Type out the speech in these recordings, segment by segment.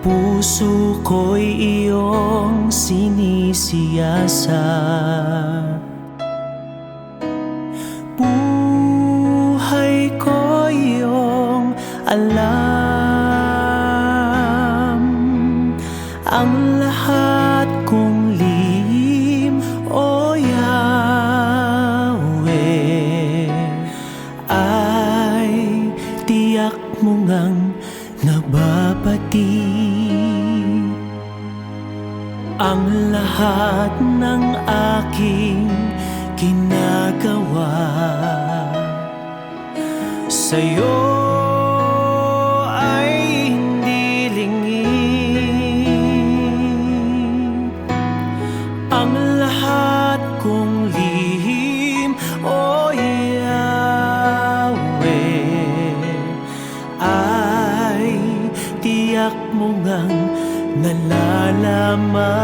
Puso ko'y iyong sinisiyasat, buhay ko'y iyong alam. Ang lahat kong lihim, O Yahweh, ay tiyak mo ngang nababati. Ang lahat ng aking ginagawa sa'yo ay hindi lingid. Ang lahat kong lihim, O Yahweh, ay tiyak mo ngang nalalaman.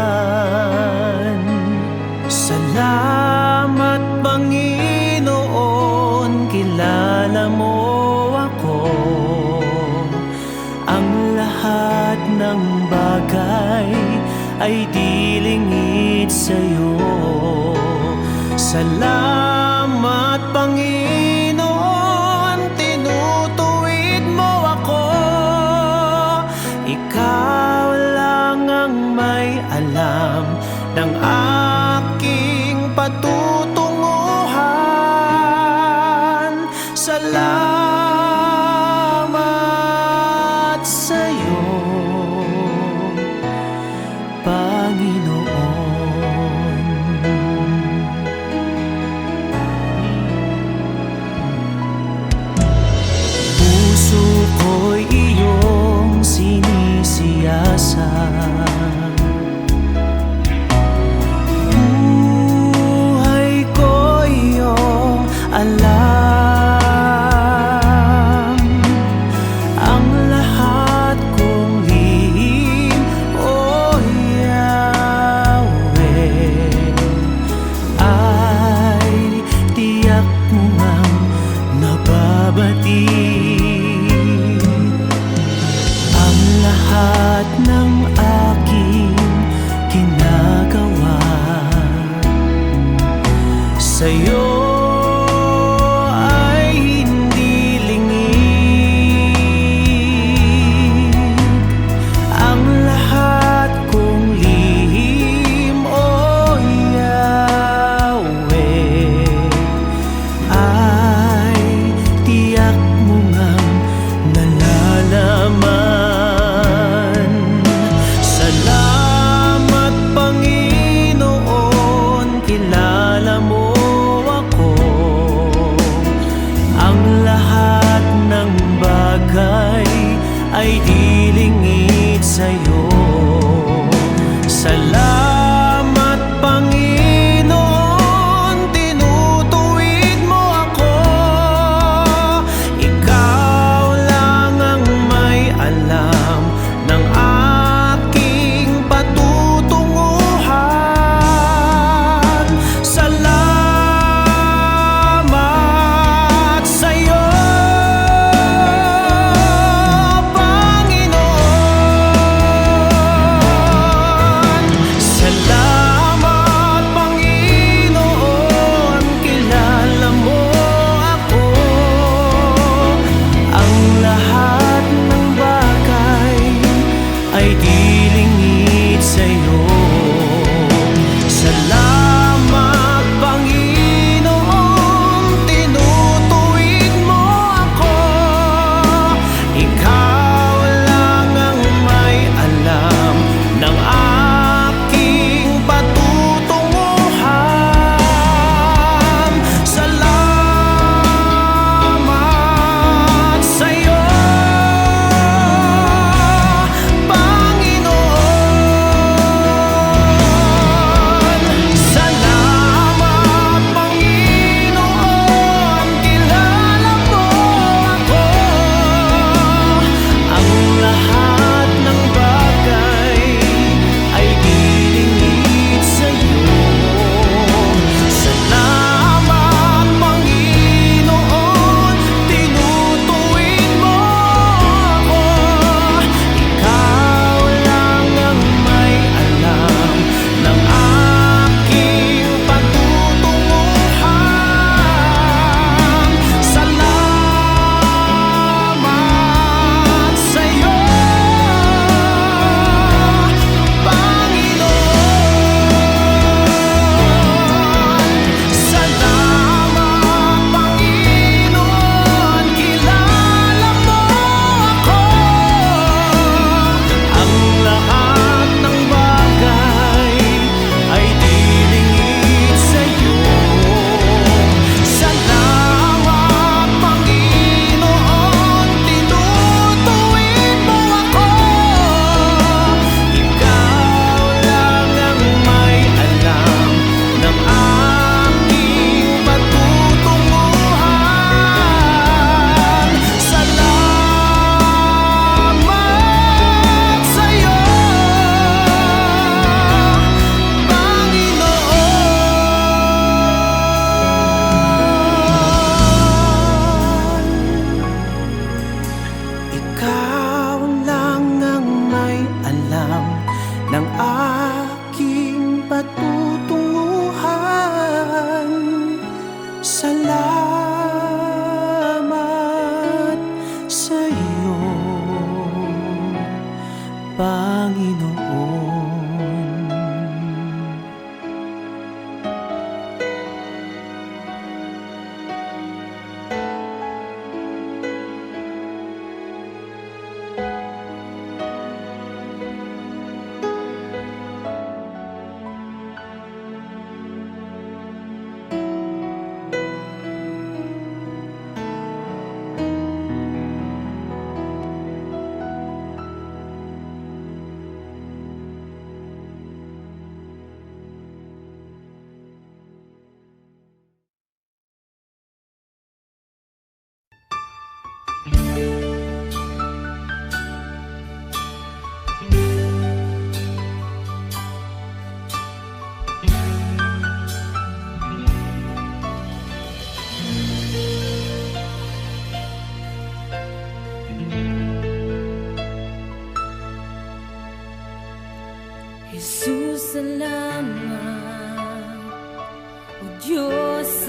Salamat, Panginoon, kilala mo ako. Ang lahat ng bagay ay di lingid sa'yo. Salamat, Panginoon, tinutuwid mo ako. Ikaw lang ang may alam ng aking patutunguhan. Salamat sa'yo, Panginoon. Puso ko'y iyong sinisiyasat, buhay ko'y iyong alam. Ang lahat kong lihim, O Yahweh, ay tiyak mo ngang nababati. Ang lahat ng aking ginagawa sa'yo ay hindi lingid. Ang lahat kong lihim, O Yahweh, ay tiyak mo nga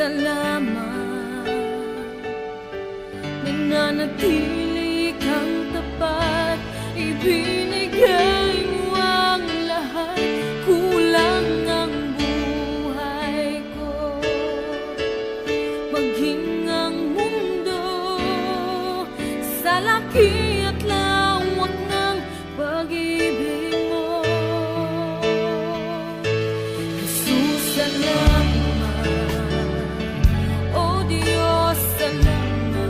salamat. Nananatili kang tapat, ibinigay mo ang lahat. Kulang ang buhay ko, maging ang mundo sa laki at lawak ng pag-ibig mo. Jesus, salamat. O Diyos, salamat.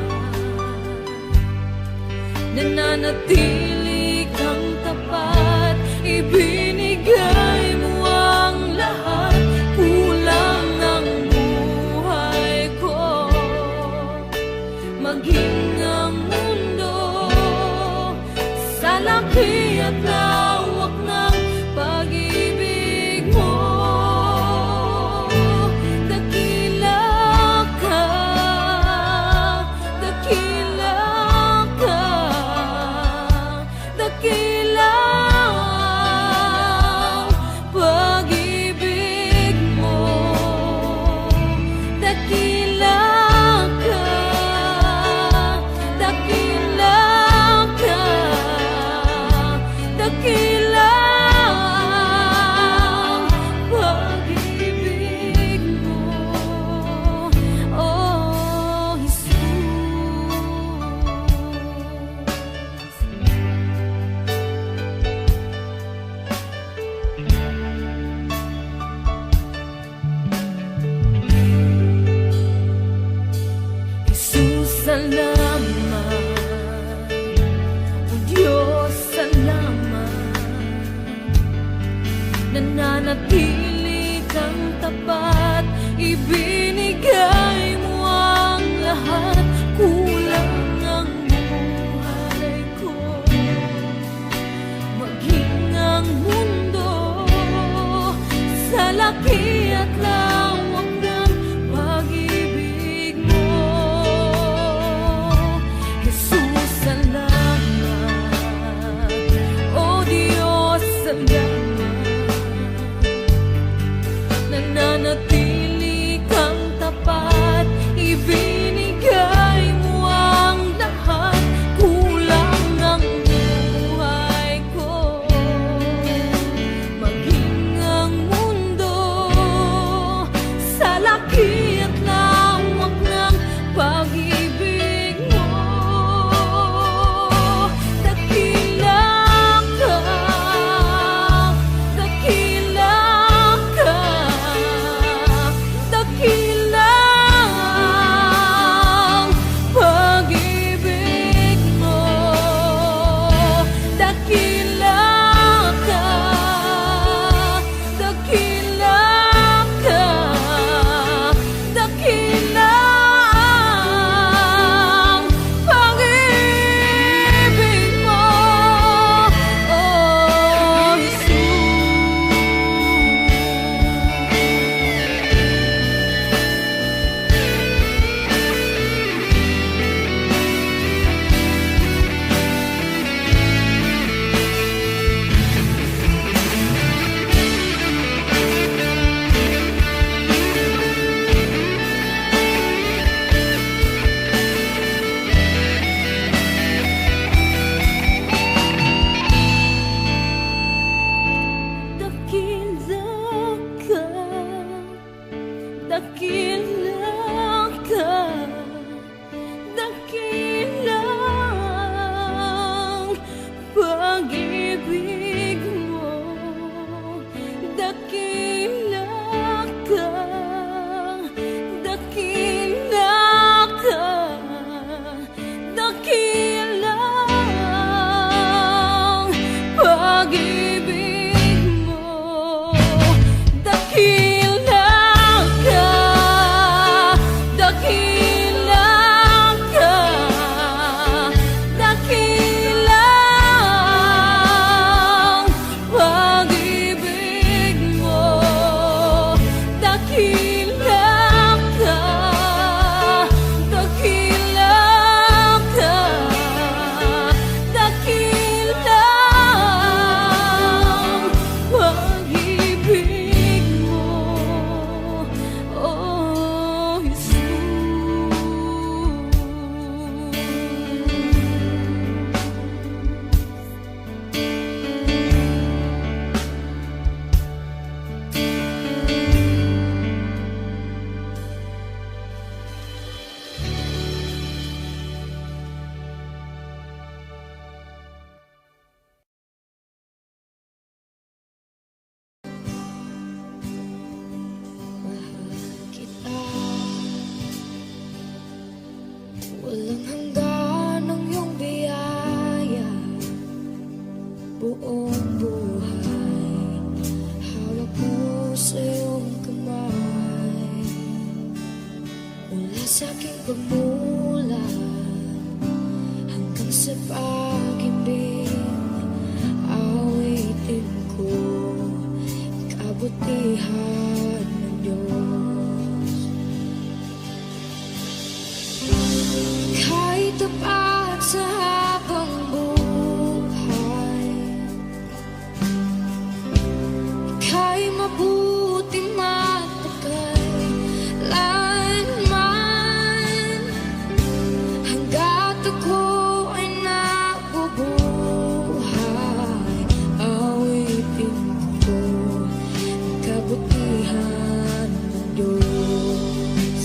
Nananatili kang tapat, ibinigay mo ang lahat. Kulang ang buhay ko, maging ang mundo sa laki at lawak ng pag-ibig mo. Dakila ka, dakila ka, dakila ang pag-ibig mo. Dakila ka, dakila ka, dakila ang pag-ibig mo. Oh, Jesus. Jesus, salamat. O Diyos, salamat. Nananatili kang tapat, ibinigay mo ang lahat. Kulang ang buhay ko, maging ang mundo sa laki at lawak ng pag-ibig mo. Jesus, salamat. O Diyos, salamat. Walang hanggan ang iyong biyaya, buong buhay hawak mo sa iyong kamay. Mula sa aking pagmulat hanggang sa pag-ibig, awitin ko kabutihan ng Diyos. Kahit tapat sa habang buhay, ika'y mabuti magpakailanman. Hanggat ako ay nabubuhay, awitin ko ang kabutihan ng Diyos.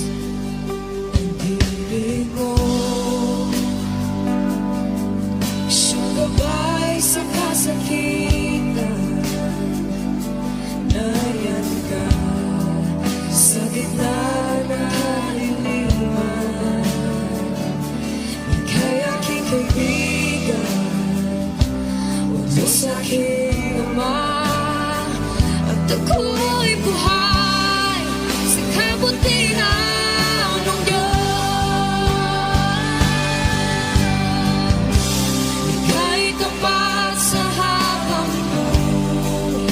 Ang ibig mo, siyang gabay sa kasakitan. Nariyan ka sa gitna ng kaliliman. Ika'y aking kaibigan, utos sa aking ama. At ako'y buhay sa kabutihan ng Diyos. Ika'y tapat sa habang buhay,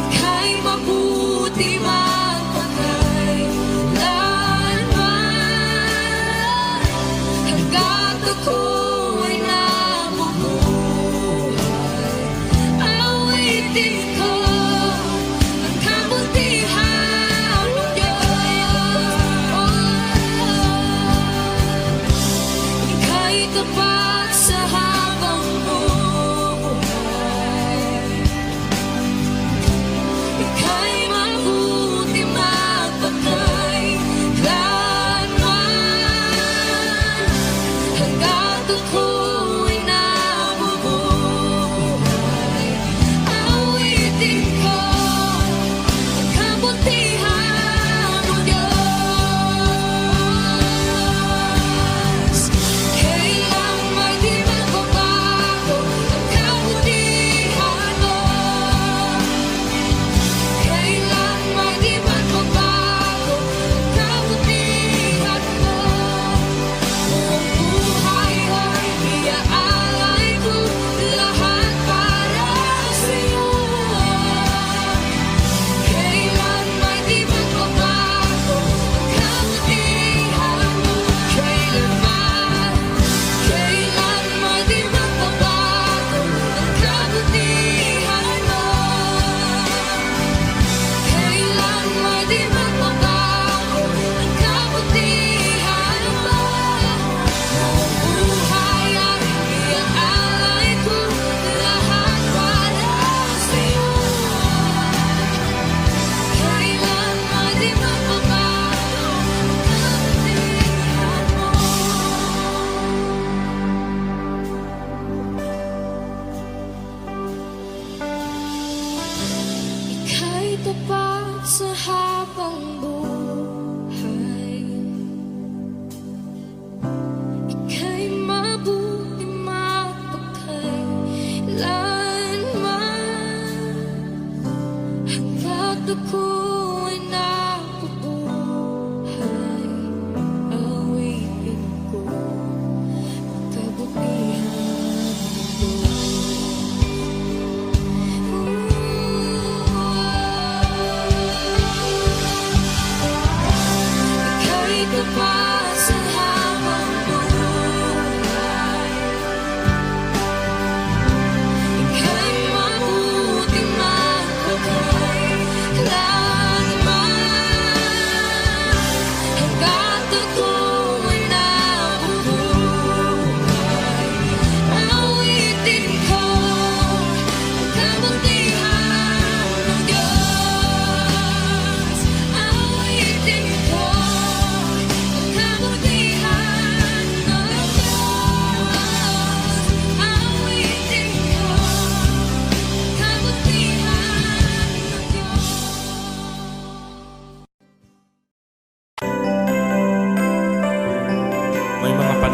ika'y mabuti magpakailanman. Hanggat ako ay nabubuhay,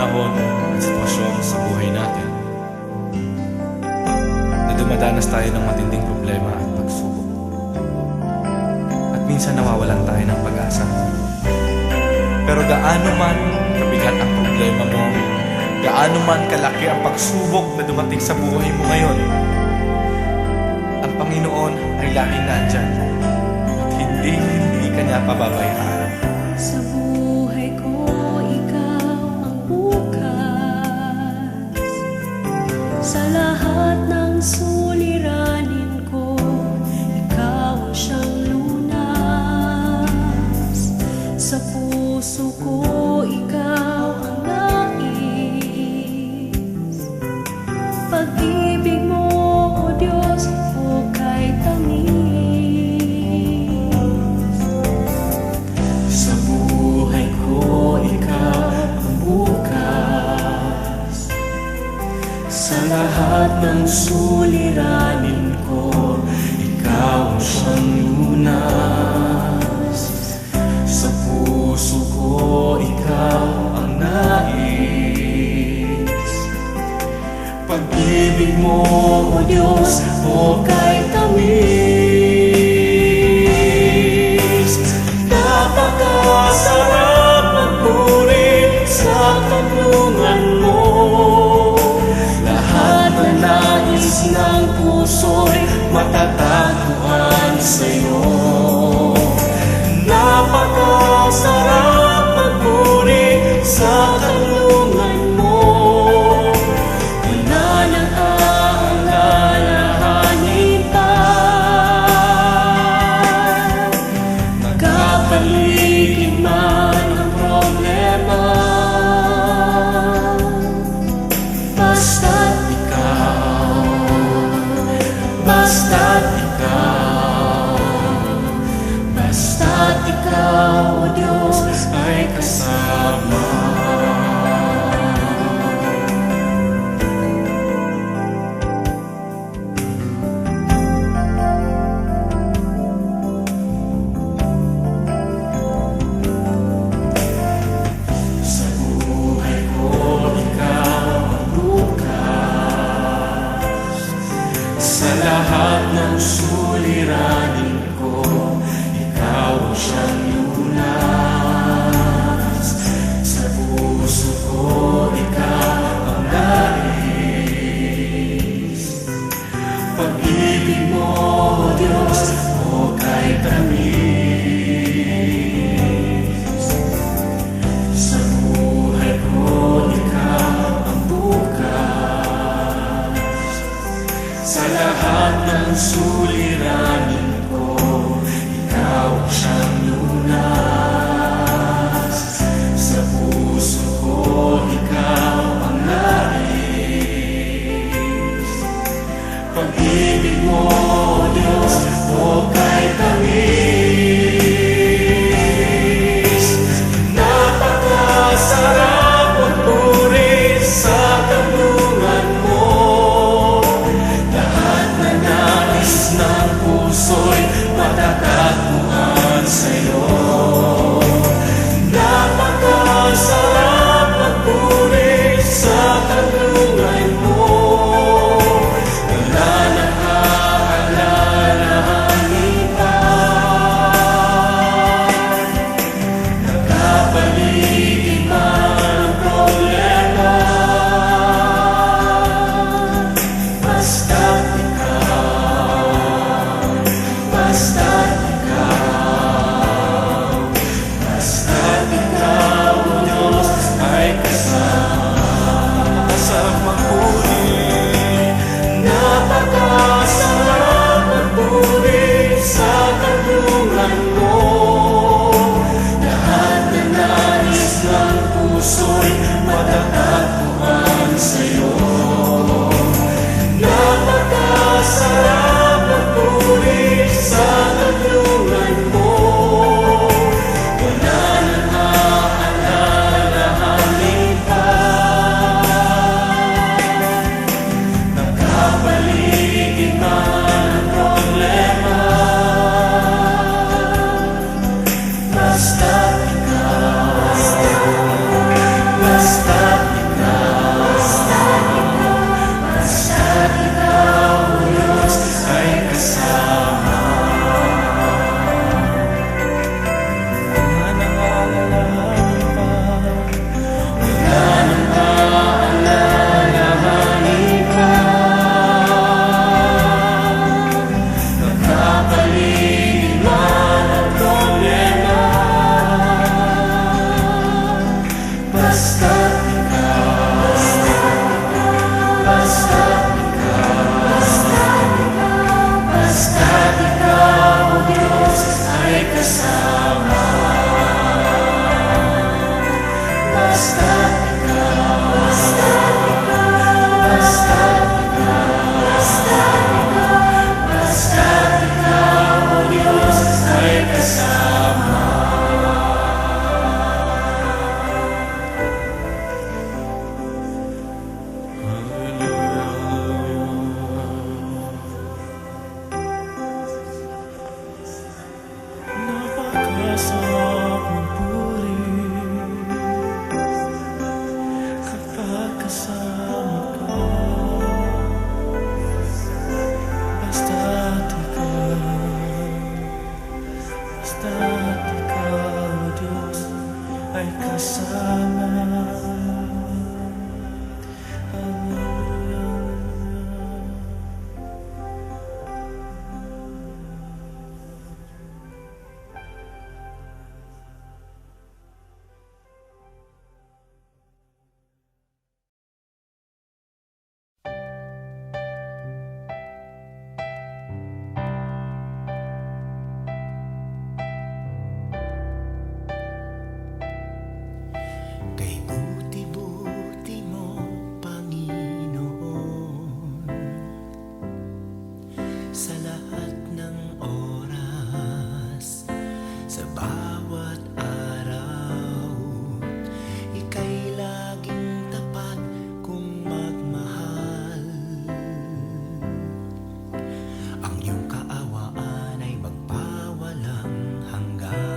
panahon at sitwasyon sa buhay natin na dumadanas tayo ng matinding problema at pagsubok. At minsan nawawalan tayo ng pag-asa. Pero gaano man kabigat ang problema mo, gaano man kalaki ang pagsubok na dumating sa buhay mo ngayon, ang Panginoon ay laging nandyan at hindi ka niya pababayaan. Sa buhay ko, ikaw ang bukas. Sa lahat ng suliranin ko, ikaw ang siyang lunas. Sa puso ko, ikaw ang nais. Pag-ibig mo, O Diyos, hukay tamis. Sa buhay ko, ikaw ang bukas. Sa lahat ng suliranin ko, ikaw ang siyang lunas. Sa puso ko, ikaw ang nais. Pag-ibig mo, O Diyos, hukay tamis. Napakasarap magpuri sa kanlungan mo. Lahat na nais ng puso'y matatagpuan sa'yo. Napakasarap magpuri sa kanlungan mo. Wala nang aalalahanin pa ay kasama. Kay buti-buti mo, Panginoon, sa lahat ng oras, sa bawat araw, ika'y laging tapat kong magmahal. Ang iyong kaawaan ay magpawalang hanggan.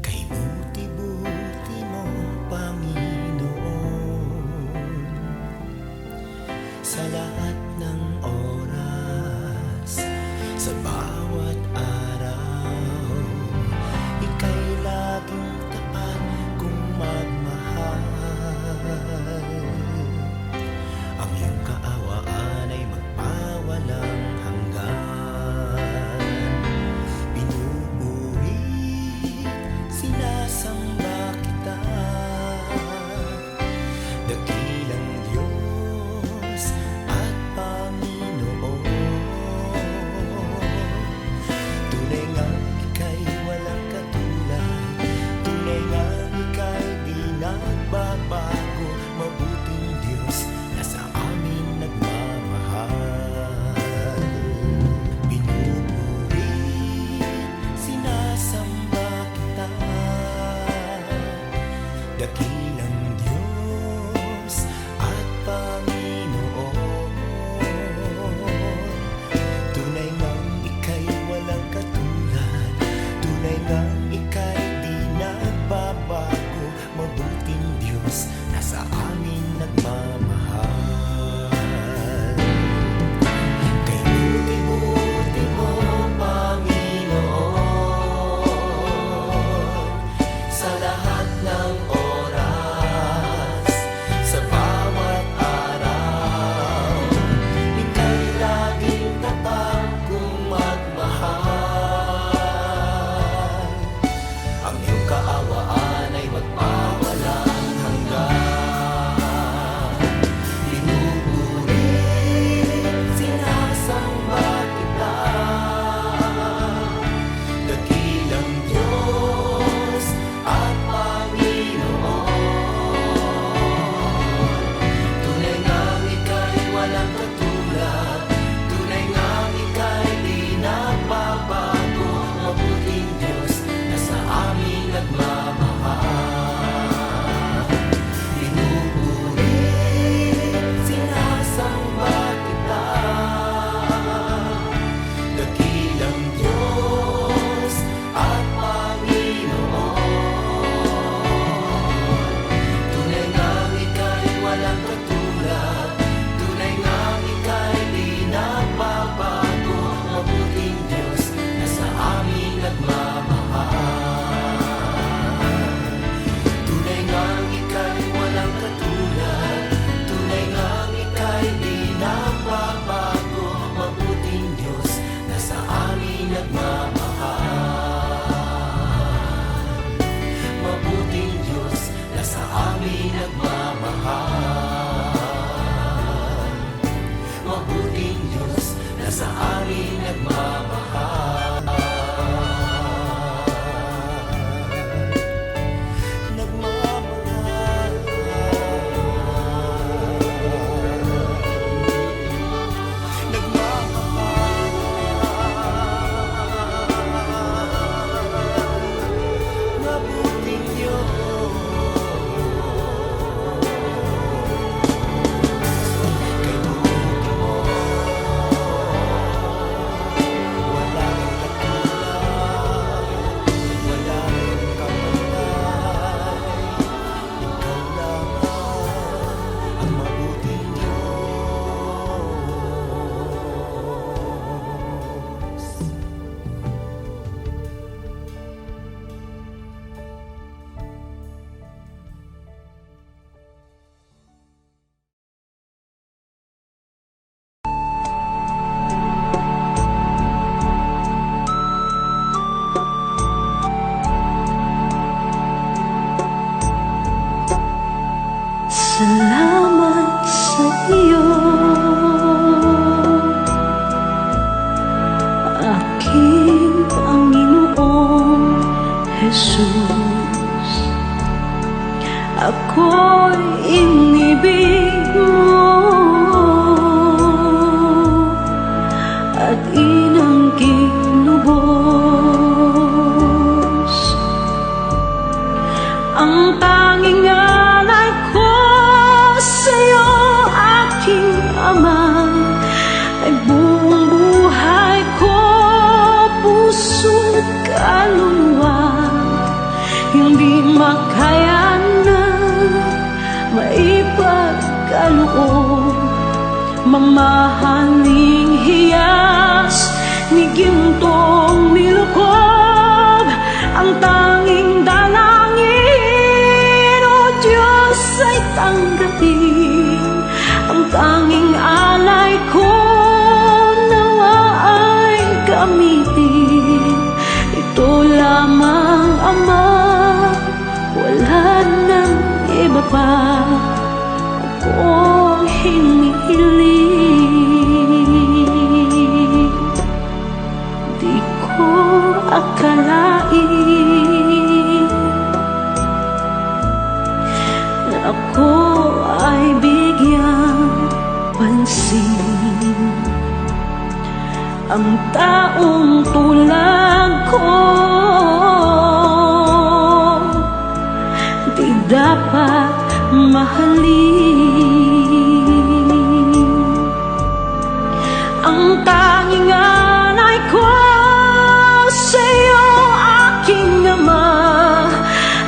Kay buti-buti mo, Panginoon, sa lahat ng oras, sa bawat araw, ika'y laging tapat kong magmahal. Ang iyong kaawaan ay magpawalang hanggan. Pinupuri, sinasamba kita, dakilang Diyos at Panginoon. Tunay ngang ika'y walang katulad, tunay ngang ika'y di nagbabago, mabuting Diyos na sa amin nagmamahal. Pinupuri, sinasamba kita, dakilang Diyos at Panginoon. Tunay ngang ika'y walang katulad, tunay ngang ika'y di nagbabago, mabuting Diyos na sa amin nagmamahal. Kay buti-buti mo, Panginoon, sa lahat ng oras, sa bawat araw, ika'y laging tapat kong magmahal. Ang iyong kaawaan ay magpawalang hanggan. Pinupuri, sinasamba kita, dakilang Diyos at Panginoon. Tunay ngang ika'y walang katulad, tunay ngang ika'y di nagbabago, mabuting Diyos na sa amin nagmamahal. Pinupuri, sinasamba kita, dakilang Diyos at Panginoon. Tunay ngang ika'y walang katulad, tunay ngang ika'y di nagbabago, mabuting Diyos na sa amin nagmamahal. Tunay ngang ika'y walang katulad, tunay ngang ika'y di nagbabago, mabuting Diyos na sa amin nagmamahal. Mabuting Diyos na sa amin nagmamahal. Mabuting Diyos na sa amin nagmamahal. Nagmamahal. Nagmamahal. Mabuting Diyos. Kay buti mo, wala aking Panginoong Jesus. Ako'y inibig mo at inangking lubos. Ang tanging alay ko sa'yo, aking Ama, ay buong buhay ko, puso't kaluluwa. Hindi makayanan, maipagkaloob, mamahaling hiyas ni gintong nilukob. Ang tanging dalangin, O Diyos, ay tanggapin. Ang tanging alay ko, nawa ay gamitin. Ito lamang, Ama, wala nang iba pa akong hinihiling. Di ko akalain na ako ay bigyang pansin. Ang taong tulad ko di dapat mahalin. Ang tanging alay ko sa'yo, aking Ama,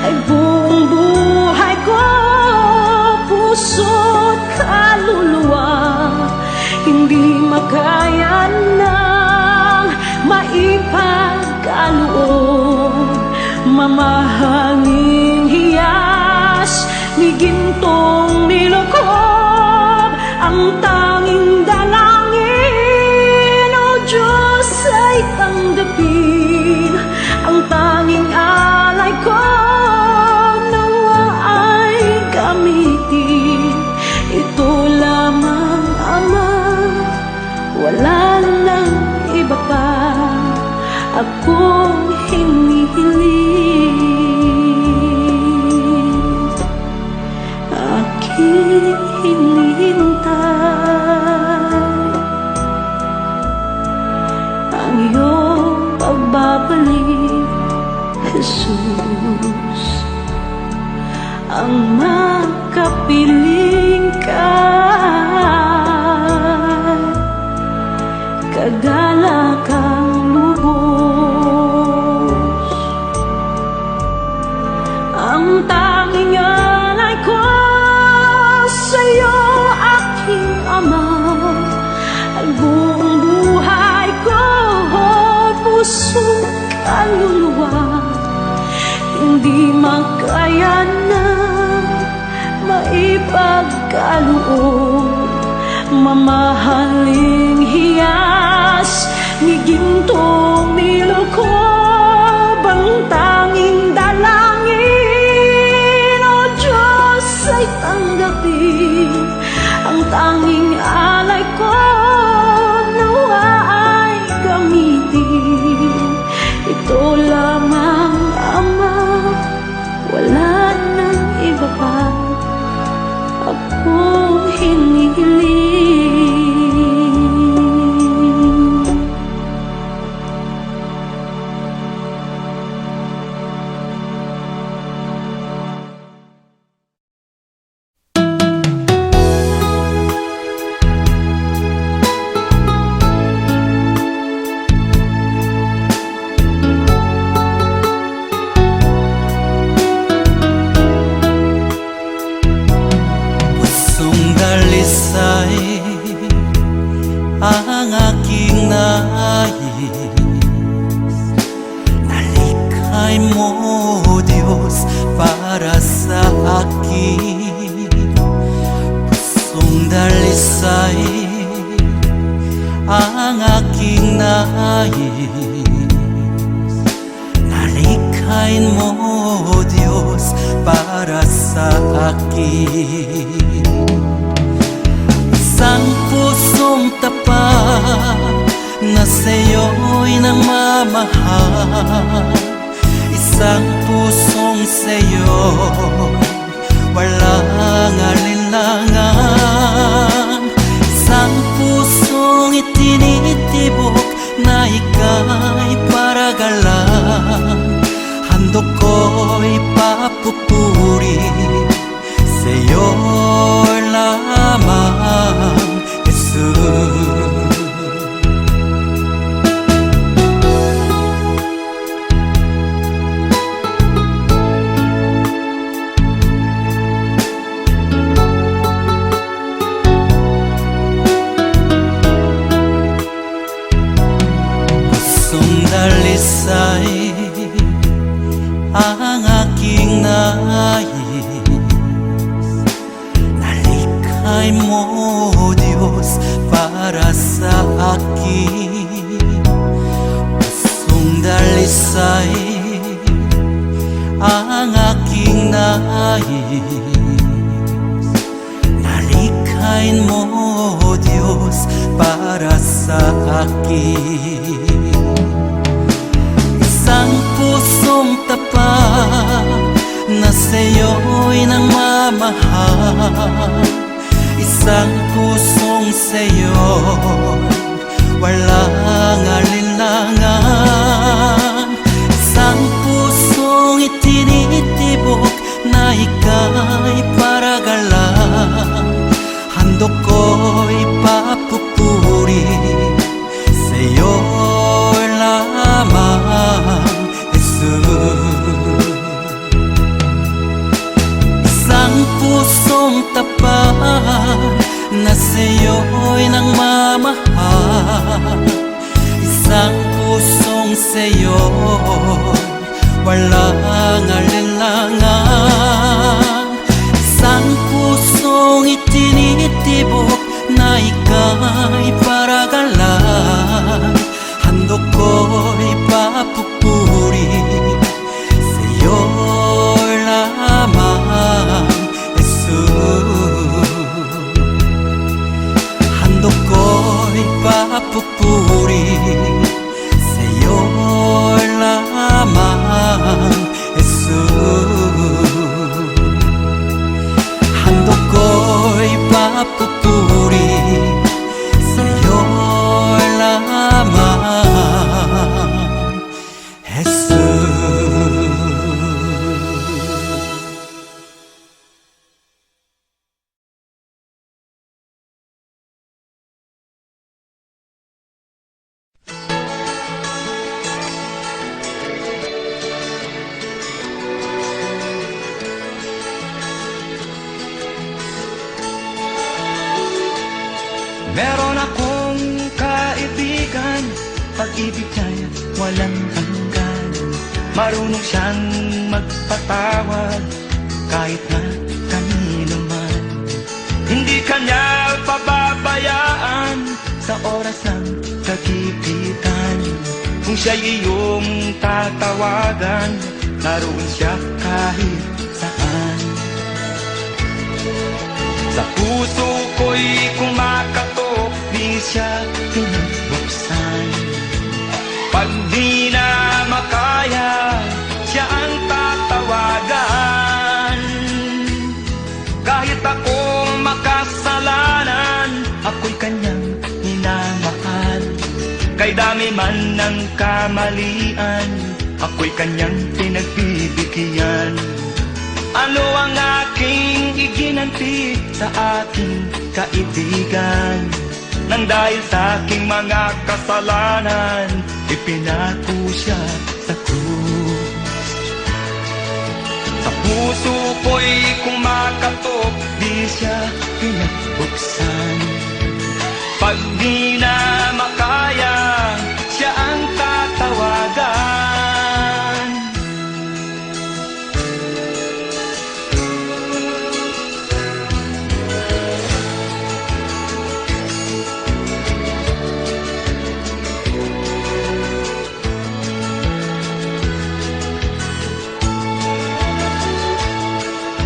ay buong buhay ko, puso't kaluluwa. Hindi makayanang maipagkaloob, mamahaling hiyas ni gintong nilukob. Ang tanging dalangin, O Diyos, ay tanggapin. Ang tanging alay ko, nawa ay gamitin. Ito lamang, Ama, wala nang iba pa akong hinihiling. Aking hinihintay ang iyong pagbabalik, Jesus. Ang makapiling ka, kagalakang lubos. Ang tanging alay ko sa'yo, aking Ama, ay buong buhay ko, puso't kaluluwa. Hindi makayanan, maipagkaloob, mamahaling hiyas ni gintong nilukob. Ang tanging dalangin, O Diyos, ay tanggapin. Ang tanging alay ko, nawa ay gamitin. Ito lamang, Ama, wala nang iba pa akong hinihiling. Ang aking nais, nalikhay mo, Diyos, para sa akin. Pusong dalisay ang aking nais, nalikhay mo, Diyos, para sa akin. Isang pusong tapat na sa'yo'y nagmamahal. Isang pusong sa'yo, walang alinlangan. Isang pusong itinitibok na ika'y paragalan. Handog ko'y papupuri sa'yo lamang, Jesus. Dalisay ang aking nais, nalikhay mo, Diyos, para sa akin. Pusong dalisay ang aking nais, nalikhay mo, Diyos, para sa akin. Isang pusong tapat na sa'yo'y nagmamahal. Isang pusong sa'yo, walang alinlangan. Isang pusong itinitibok na ika'y paragalan. Handog ko'y papupuri sa'yo lamang, Jesus. Isang pusong tapat na sa'yo'y nagmamahal. Isang pusong sa'yo, walang alinlangan. Isang pusong itinitibok na ika'y paragalan. Handog ko'y papupuri sa'yo lamang, Jesus. Handog ko'y papupuri sa'yo lamang, Jesus. Handog ko'y papupuri sa'yo lamang, Jesus. Meron akong kaibigan, pag-ibig niya'y walang hanggan. Marunong siyang magpatawad kahit na kanino man. Hindi kanya pababayaan sa oras ng kagipitan. Kung siya'y iyong tatawagan, naroon siya kahit saan. Sa puso ko'y kumakatok, di siya pinabuksan. Pag di na makaya, siya ang tatawagan. Kahit ako makasalanan, ako'y kanyang minamahal. Kay dami man ng kamalian, ako'y kanyang pinagbibigyan. Ano ang aking iginanti sa aking kaibigan? Nang dahil sa aking mga kasalanan, ipinako siya sa krus. Sa puso ko'y kumakatok, di siya pinabuksan. Pag di na makaya, siya ang tatawagan.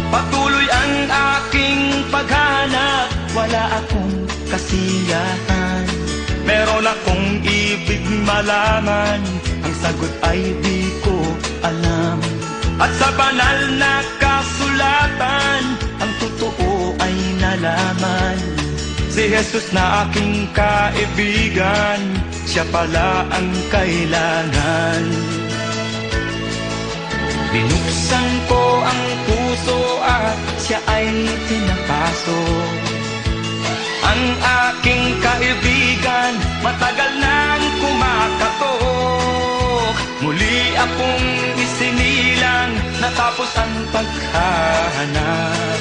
Patuloy ang aking paghanap, wala akong kasiyahan. Meron akong ibig malaman, ang sagot ay di ko alam. At sa banal na kasulatan, ang totoo ay nalaman. Si Jesus na aking kaibigan, siya pala ang kailangan. Binuksan ko ang puso at siya ay pinapasok. Ang aking kaibigan, matagal nang kumakatok. Muli akong isinilang, natapos ang paghahanap.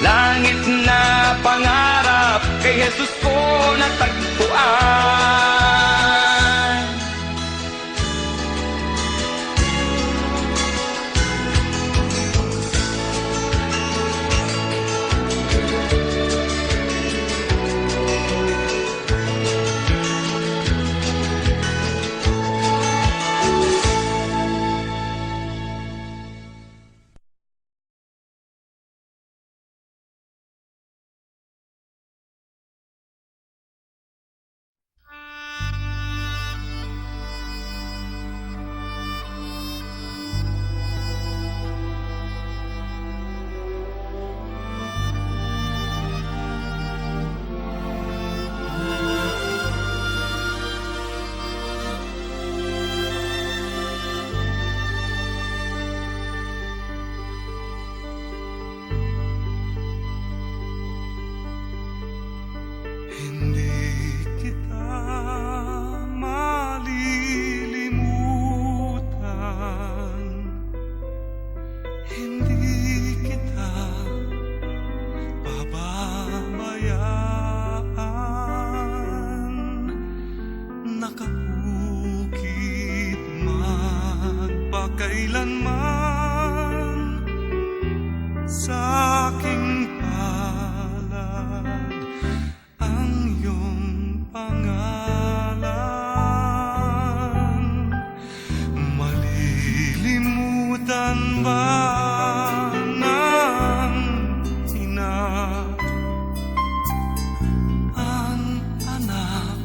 Langit na pangarap, kay Jesus ko natagpuan. Hindi kita malilimutan, hindi kita pababayaan. Nakabukid magpakailanman sa aking palad ang iyong pangalan. Malilimutan ba ng ina ang anak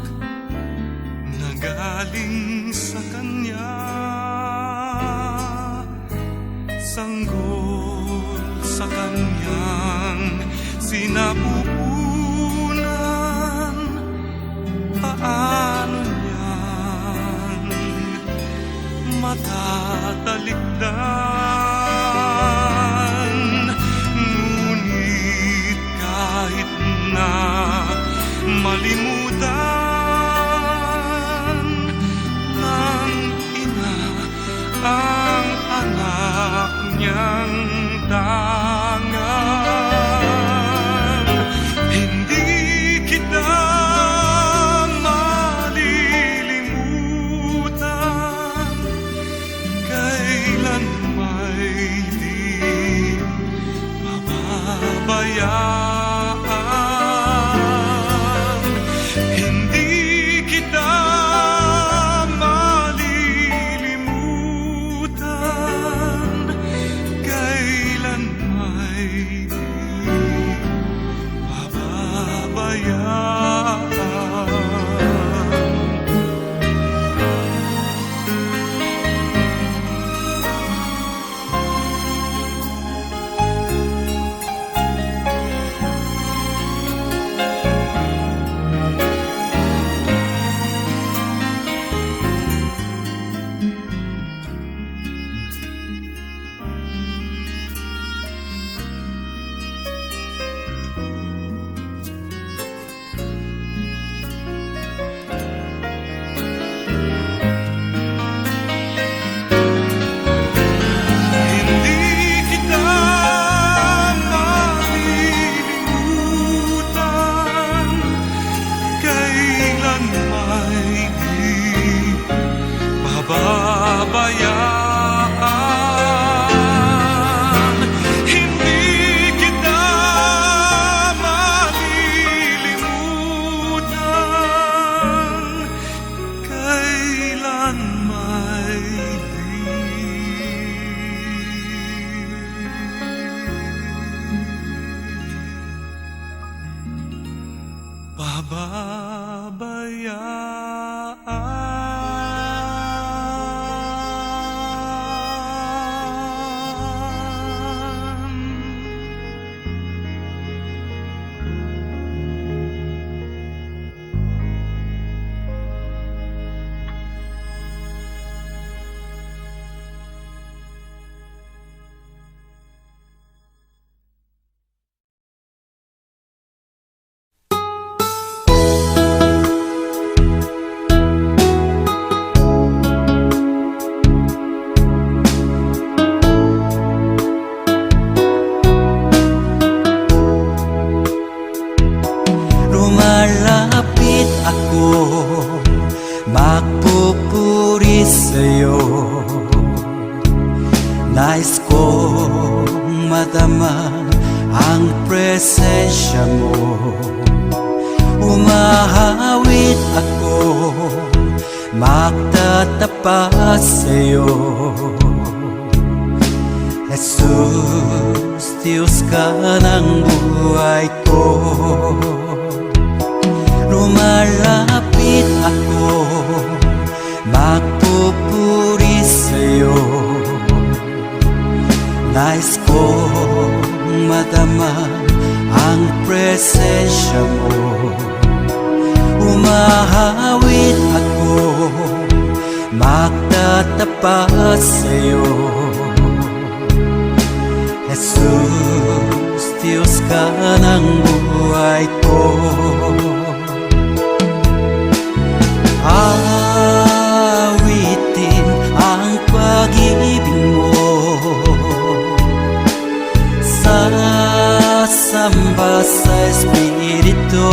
na galing sa kanya? Sanggol sa kanyang sinapupunan, paano niyan matatalikdan? Ngunit kahit na malimutan ng ina ang anak niyang tangan, hindi kita malilimutan kailanman. magpupuri sa'yo. Nais kong madama ang presensya mo. Umahawit ako, magtatapat sa'yo. Jesus, Diyos ka ng buhay ko. Lumalapit ako, magpupuri sa'yo. Nais kong madama ang presensya mo. Umahawit ako, magtatapat sa'yo. Jesus, Diyos ka ng buhay ko. Awitin ang pag-ibig mo, sasamba sa Espiritu.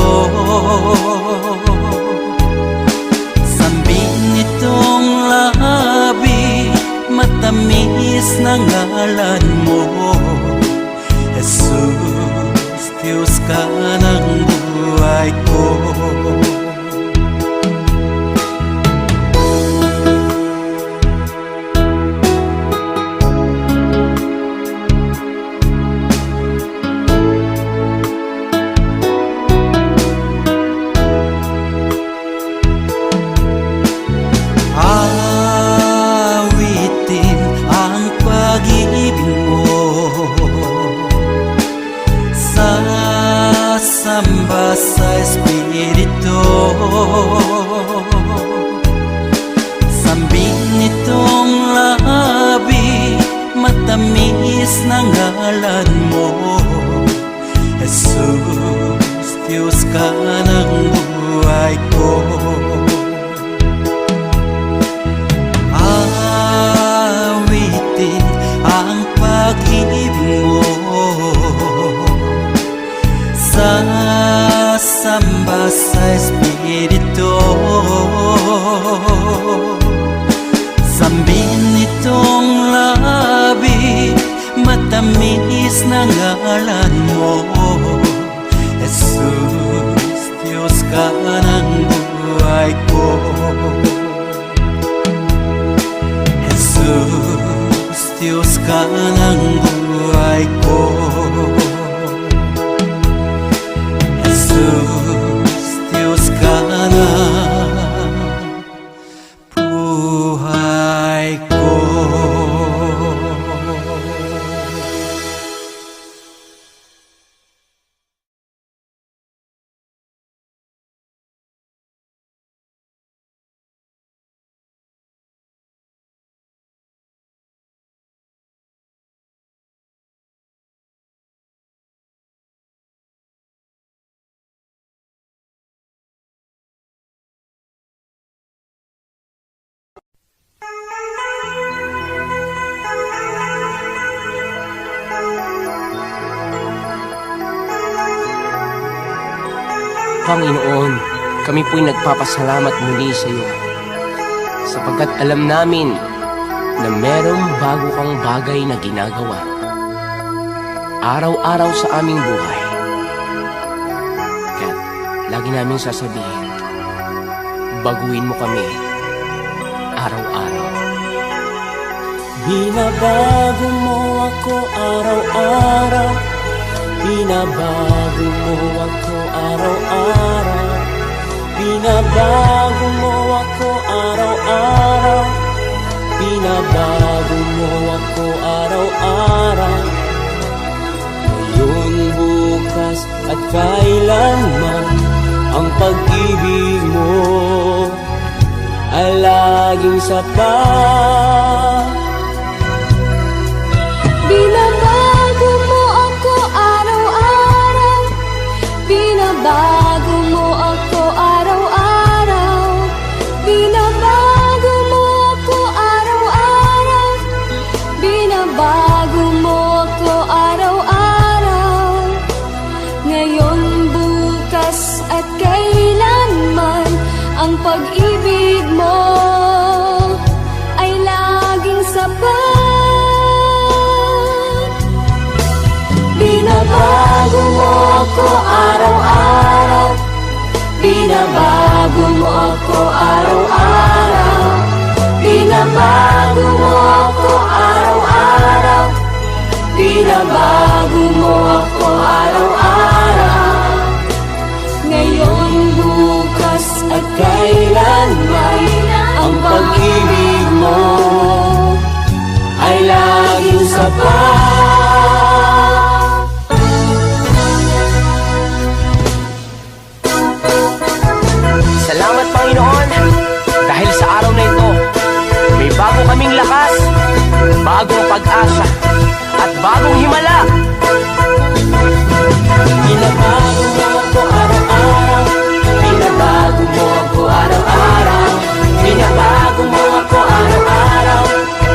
Sambin nitong labi, matamis na ngalan mo. Jesus, Diyos ka ng buhay ko. Awitin ang pag-ibig mo, sasamba sa Espiritu. Sambin nitong labi, matamis na ngalan mo. Jesus, Diyos ka ng buhay ko. Awitin ang pag-ibig mo, sasamba sa Espiritu. Sambin nitong labi, matamis na ngalan mo. Jesus, Diyos ka ng buhay ko. Jesus, Diyos ka ng buhay ko. Jesus, Diyos ka ng buhay ko. Panginoon, kami po'y nagpapasalamat muli sa iyo sapagkat alam namin na merong bago kang bagay na ginagawa araw-araw sa aming buhay. Kaya lagi namin sasabihin, baguhin mo kami araw-araw. Binabago mo ako araw-araw, binabago mo ako araw-araw, binabago mo ako araw-araw, binabago mo ako araw-araw. Ngayon, bukas at kailanman, ang pag-ibig mo ay laging sapat. Binabago mo ako araw-araw, binabago mo ako araw-araw, binabago mo ako araw-araw, binabago mo ako araw-araw. Ngayon, bukas at kailanman, ang pag-ibig mo kailanman ang pag-ibig mo ay laging sapat. Salamat Panginoon dahil sa araw na ito may bago kaming lakas, bagong pag-asa at bagong himala. Binabago mo ako araw-araw, binabago mo ako araw-araw, binabago mo ako araw-araw,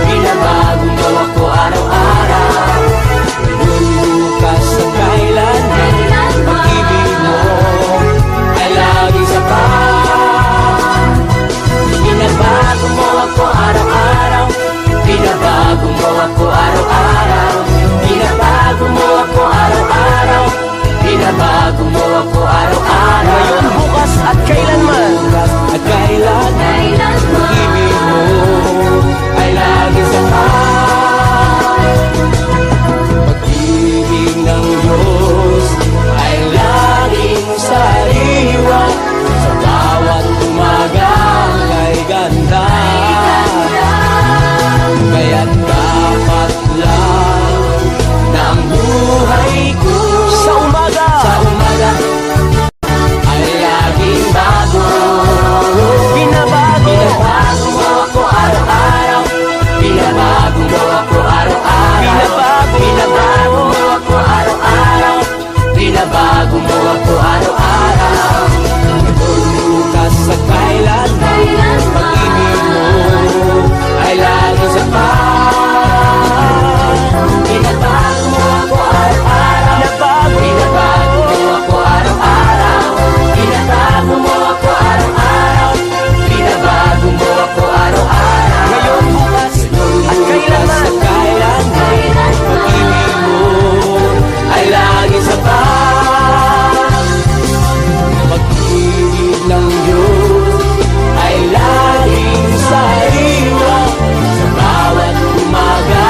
binabago mo ako araw-araw. Ngayon, bukas, sa kailan, pag-ibig mo ay laging sapat. Binabago mo ako araw-araw, binabago mo ako araw-araw, binabago mo ako araw-araw, binabago mo ako araw-araw. Ngayon, bukas at kailanman, at kailanman, pag-ibig mo ay laging sapat. Pag-ibig ng Diyos ay laging sariwa, sa bawat umaga kay ganda. Kaya't dapat lang ng buhay ko sa umaga ay laging bago. Binabago mo ako araw-araw, binabago mo ako araw-araw, binabago mo ako araw-araw, binabago mo ako araw-araw. Ngayon, bukas, sa kailan, pag-ibig mo ay laging sapat. Binabago mo ako araw-araw, binabago mo ako araw-araw, binabago mo ako araw-araw, binabago mo ako araw-araw. Ngayon, bukas, at kailanman, sa kailan, pag-ibig mo ay laging sapat. Pag-ibig ng Diyos ay laging sariwa, sa bawat umaga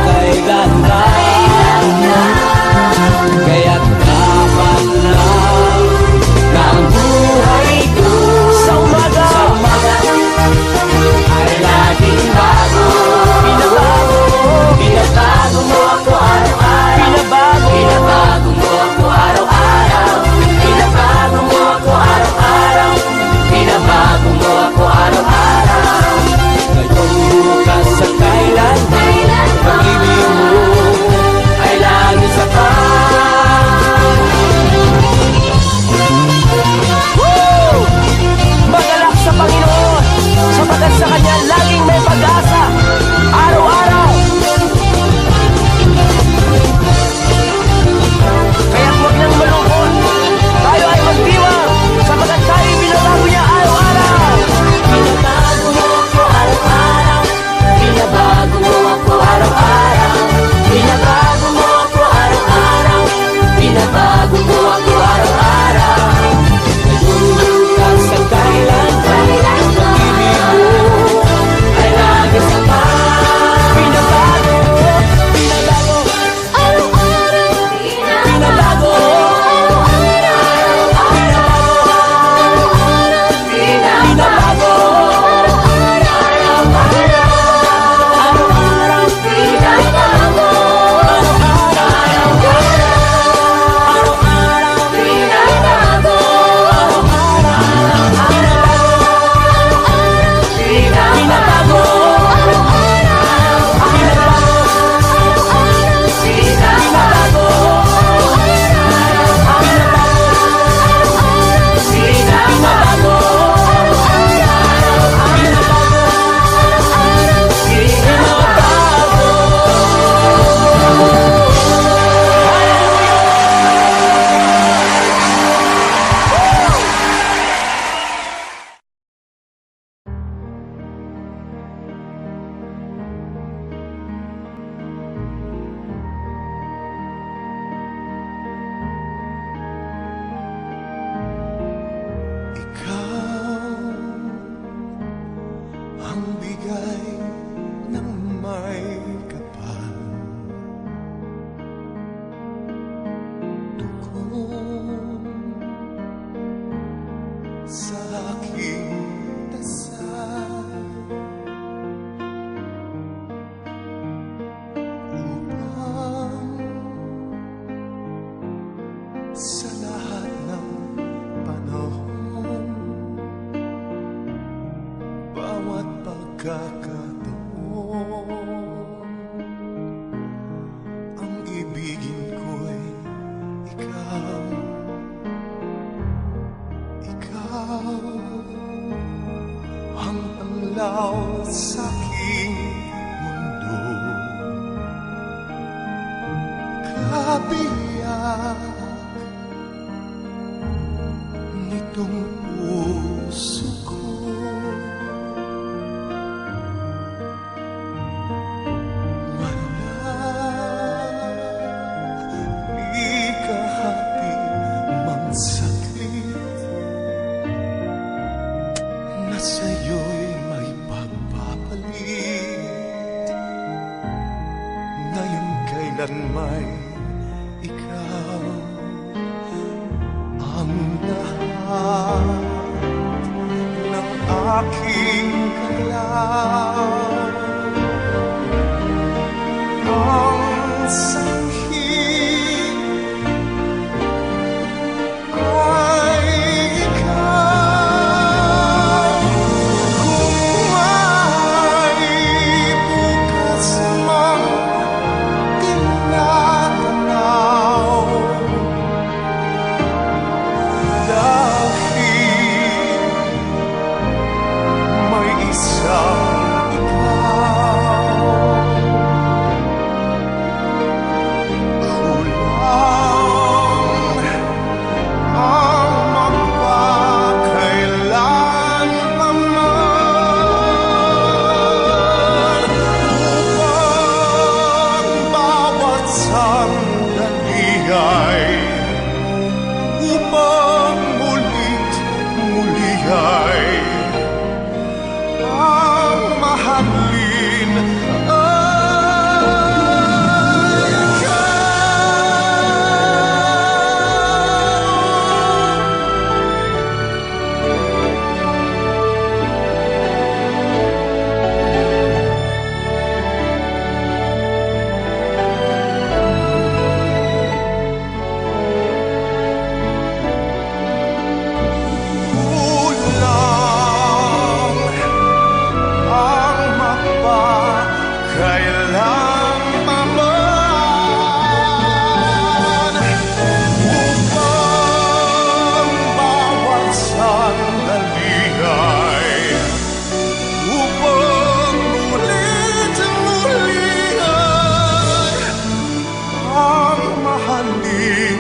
kay ganda. Kaya't dapat lang ng buhay ko sa umaga ay laging bago. Binabago mo ako araw-araw, binabago mo ako araw-araw, binabago mo ako araw-araw, binabago mo ako araw-araw. Ngayon, bukas, sa kailan, pag-ibig mo ay laging sapat. Woo! Magalak sa Panginoon, sapagkat sa Kanya laging may pag-asa, araw-araw. Kaya't huwag nang malungkot, tayo ay magdiwang, sapagkat tayo binabago niya araw-araw. Binabago mo ako araw-araw, binabago mo ako araw-araw, binabago mo ako araw-araw, binabago mo ako araw-araw. Ngayon, bukas, sa kailan, pag-ibig mo ay laging sapat. Binabago, binabago, araw-araw, binabago, binabago, araw-araw, binabago, sa aking bawat pagkakataon. Ang ibigin ko'y ikaw, ikaw ang tanglaw sa aking mundo. Kabiyak nitong puso ko, di kahati mang saglit na sa'yo'y may pagpapalit. Ngayon kailan may ikaw ang lahat ng aking kalaw. Ang sanhi ay ikaw. Kung may bukas mang tinatanaw, dahil may isang upang mulit muli ay ang mahalin ay kailanman upang bawat sandali ay upang ulit muli ay ang mahalin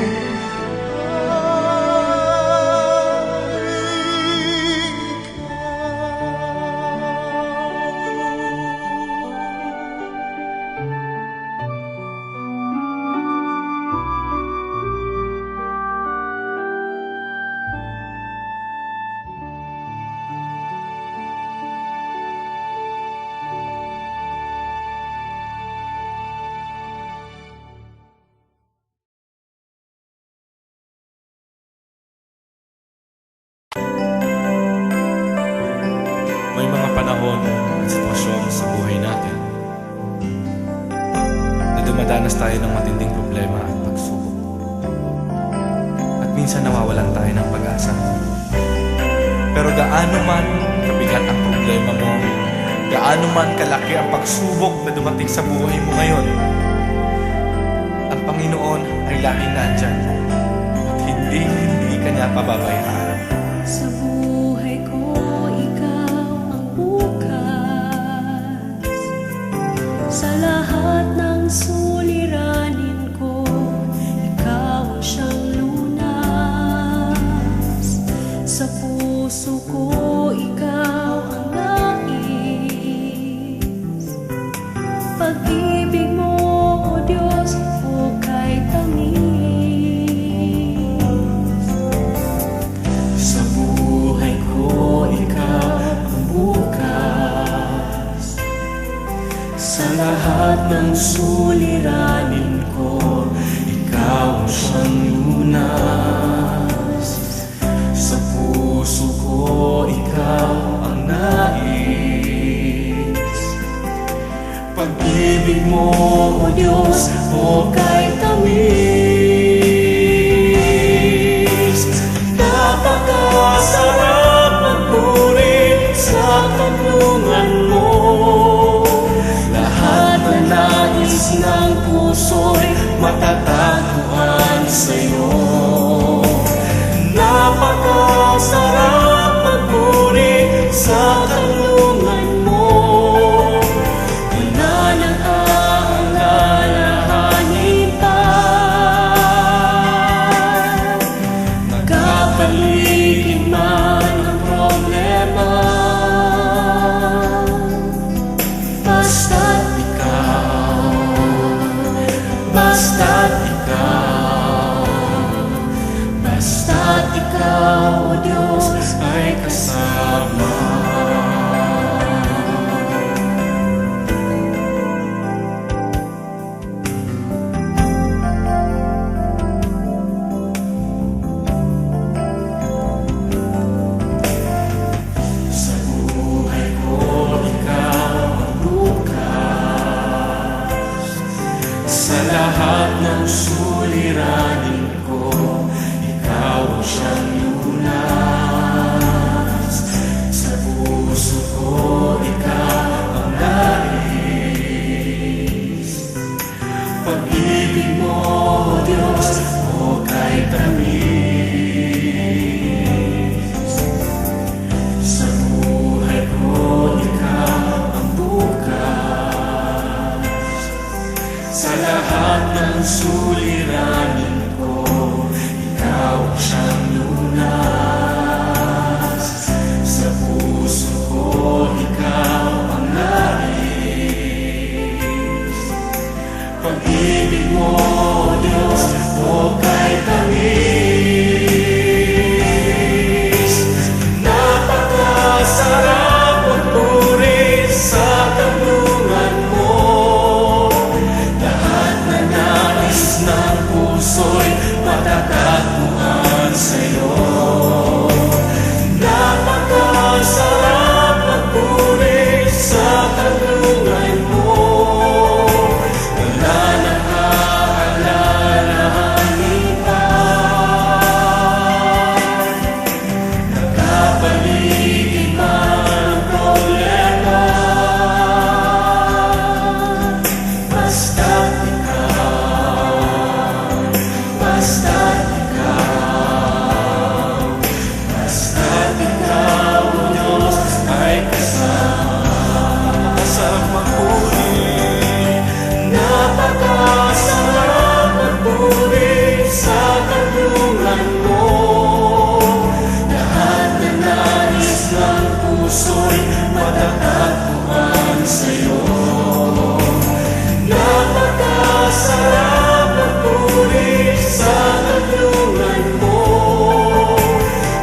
May mga panahon at sitwasyon sa buhay natin na dumadanas tayo ng matinding problema at pagsubok. At minsan nawawalan tayo ng pag-asa. Pero gaano man kabigat ang problema mo, gaano man kalaki ang pagsubok na dumating sa buhay mo ngayon, ang Panginoon ay laging nandyan at hindi ka niya pababayaan. Sa buhay ko, ikaw ang bukas. Sa lahat ng suliranin ko, ikaw ang siyang lunas. Sa puso ko, ikaw ang nais. Pag-ibig mo, O Diyos, hukay tamis. Sa buhay ko, ikaw ang bukas. Sa lahat ng suliranin ko, ikaw ang siyang lunas. Sa puso ko, ikaw ang nais. Pag-ibig mo, O Diyos, hukay tamis. Napakasarap magpuri sa karunungan mo. Lahat na nais ng puso'y matatagpuan sa'yo. Napakasarap magpuri sa karunungan mo. Wala nang aalalahanin pa. Nagkapaligid man ang problema, basta't ikaw, basta't ikaw, basta't ikaw, o Diyos, ay kasama. Sa buhay ko, ikaw ang bukas. Sa lahat ng suliranin ko, ikaw ang siyang lunas. Sa puso ko, ikaw ang nais. Pag-ibig mo, O Diyos, o kay tamis. Sa buhay ko, ikaw ang bukas. Sa lahat ng suliranin ko, ikaw ang siyang lunas. Sa puso ko, ikaw ang nais. Pag-ibig mo, O Diyos, o kay tamis. Napakasarap magpuri sa karunungan mo. Lahat na nais ng puso'y matatagpuan sa'yo. Napakasarap magpuri sa karunungan mo. Wala nang aalalahanin pa. Nagkapaligid man ang problema, basta't ikaw, basta't ikaw, basta't ikaw, O Diyos, ay kasama. Sarap magpuri, napakasarap magpuri sa karunungan mo. Lahat na nais ng puso'y matatagpuan sa'yo. Napakasarap magpuri sa karunungan mo.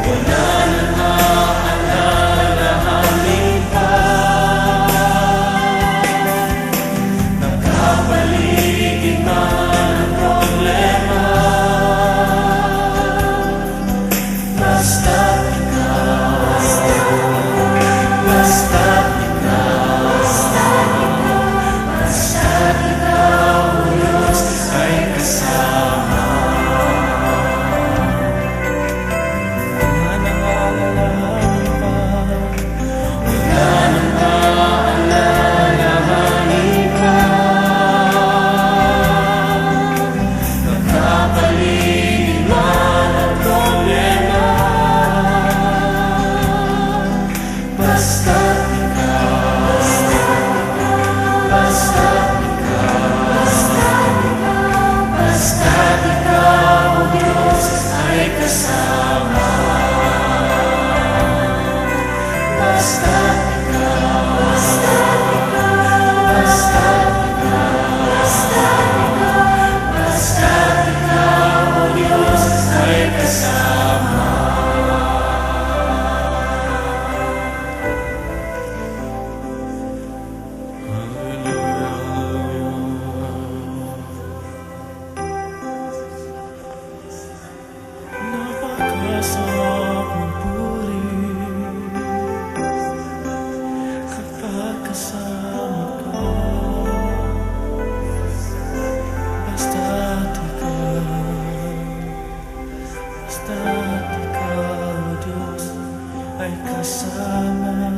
Wala nang aalalahanin pa. Nagkapaligid man ang problema, basta't ikaw, basta't ikaw, basta't ikaw, O Diyos, ay kasama. Wala nang aalalahanin pa. Wala nang aalalahanin pa. Nagkapaligid man ang problema, basta't ikaw, basta't ikaw, basta't ikaw, O Diyos, ay kasama. Basta't ikaw, basta't ikaw, basta't ikaw, O Diyos, ay kasama. Napakasarap magpuri kapag kasama ka. Basta't ikaw, O Diyos, ay kasama.